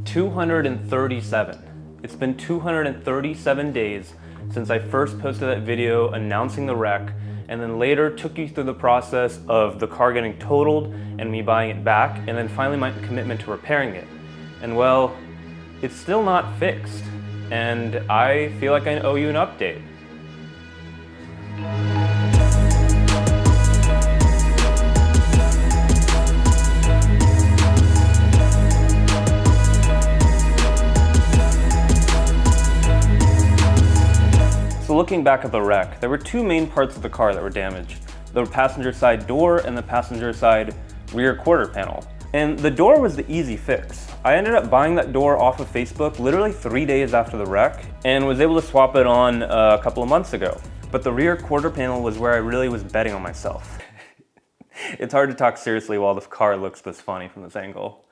237. It's been 237 days since I first posted that video announcing the wreck, and then later took you through the process of the car getting totaled and me buying it back, and then finally my commitment to repairing it. And well, it's still not fixed, and I feel like I owe you an update. So looking back at the wreck, there were two main parts of the car that were damaged: the passenger side door and the passenger side rear quarter panel. And the door was the easy fix. I ended up buying that door off of Facebook literally 3 days after the wreck and was able to swap it on a couple of months ago. But the rear quarter panel was where I really was betting on myself. It's hard to talk seriously while the car looks this funny from this angle.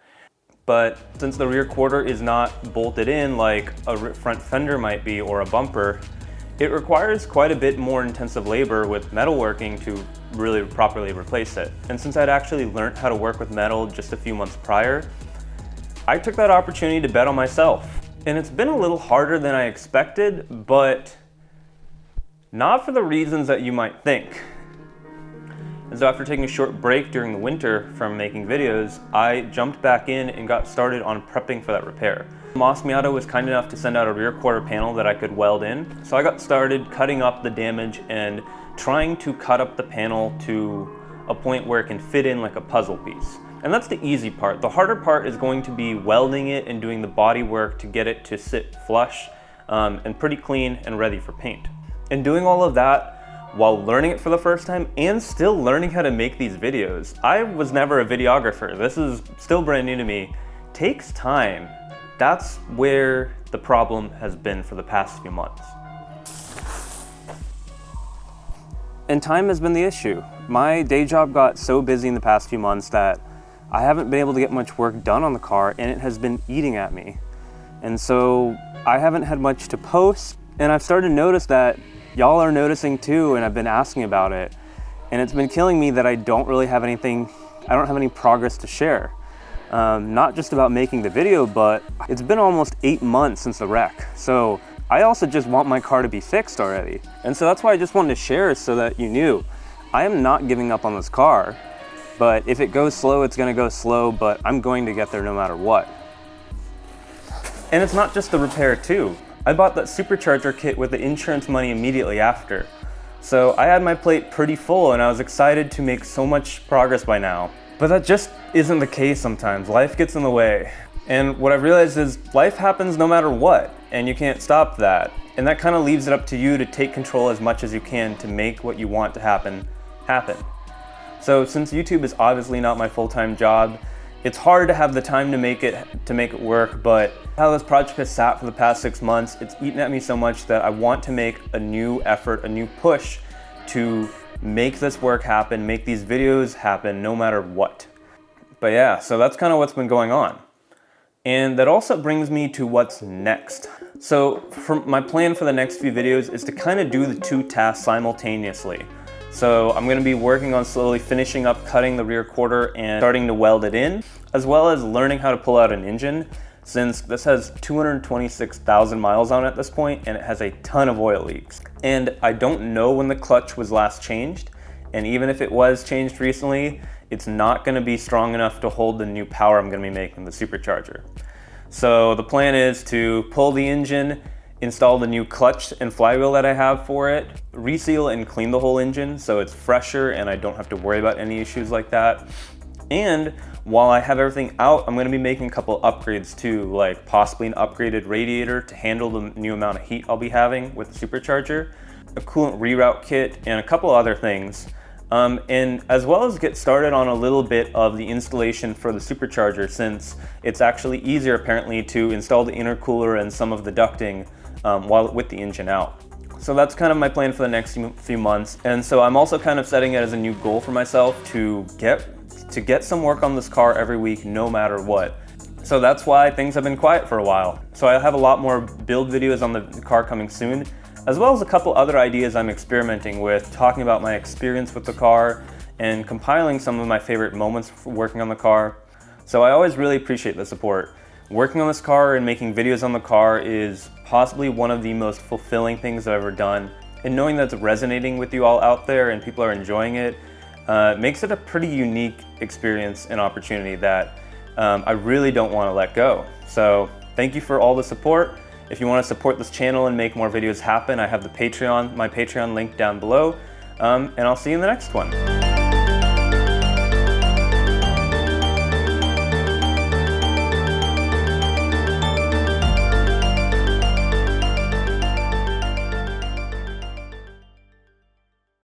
But since the rear quarter is not bolted in like a front fender might be or a bumper, it requires quite a bit more intensive labor with metalworking to really properly replace it. And since I'd actually learned how to work with metal just a few months prior, I took that opportunity to bet on myself. And it's been a little harder than I expected, but not for the reasons that you might think. And so after taking a short break during the winter from making videos, I jumped back in and got started on prepping for that repair. Moss Miata was kind enough to send out a rear quarter panel that I could weld in. So I got started cutting up the damage and trying to cut up the panel to a point where it can fit in like a puzzle piece. And that's the easy part. The harder part is going to be welding it and doing the body work to get it to sit flush and pretty clean and ready for paint. And doing all of that while learning it for the first time and still learning how to make these videos. I was never a videographer. This is still brand new to me. Takes time. That's where the problem has been for the past few months. And time has been the issue. My day job got so busy in the past few months that I haven't been able to get much work done on the car, and it has been eating at me. And so I haven't had much to post, and I've started to notice that y'all are noticing too, and I've been asking about it. And it's been killing me that I don't really have anything, I don't have any progress to share. Not just about making the video, but it's been almost 8 months since the wreck. So I also just want my car to be fixed already. And so that's why I just wanted to share so that you knew. I am not giving up on this car, but if it goes slow, it's gonna go slow, but I'm going to get there no matter what. And it's not just the repair too. I bought that supercharger kit with the insurance money immediately after. So I had my plate pretty full and I was excited to make so much progress by now. But that just isn't the case sometimes. Life gets in the way. And what I've realized is life happens no matter what, and you can't stop that. And that kind of leaves it up to you to take control as much as you can to make what you want to happen, happen. So since YouTube is obviously not my full-time job, it's hard to have the time to make it work, but how this project has sat for the past 6 months, it's eaten at me so much that I want to make a new effort, a new push to make this work happen, make these videos happen no matter what. But yeah, so that's kind of what's been going on. And that also brings me to what's next. So my plan for the next few videos is to kind of do the two tasks simultaneously. So I'm going to be working on slowly finishing up cutting the rear quarter and starting to weld it in, as well as learning how to pull out an engine, since this has 226,000 miles on it at this point and it has a ton of oil leaks. And I don't know when the clutch was last changed, and even if it was changed recently, it's not going to be strong enough to hold the new power I'm going to be making with the supercharger. So the plan is to pull the engine, install the new clutch and flywheel that I have for it, reseal and clean the whole engine so it's fresher and I don't have to worry about any issues like that. And while I have everything out, I'm going to be making a couple upgrades too, like possibly an upgraded radiator to handle the new amount of heat I'll be having with the supercharger, a coolant reroute kit, and a couple other things. And as well as get started on a little bit of the installation for the supercharger, since it's actually easier apparently to install the intercooler and some of the ducting while with the engine out. So that's kind of my plan for the next few months. And so I'm also kind of setting it as a new goal for myself to get some work on this car every week, no matter what. So that's why things have been quiet for a while. So I have a lot more build videos on the car coming soon, as well as a couple other ideas I'm experimenting with, talking about my experience with the car and compiling some of my favorite moments working on the car. So I always really appreciate the support. Working on this car and making videos on the car is possibly one of the most fulfilling things I've ever done. And knowing that it's resonating with you all out there and people are enjoying it, makes it a pretty unique experience and opportunity that I really don't want to let go. So thank you for all the support. If you want to support this channel and make more videos happen, I have my Patreon link down below, and I'll see you in the next one.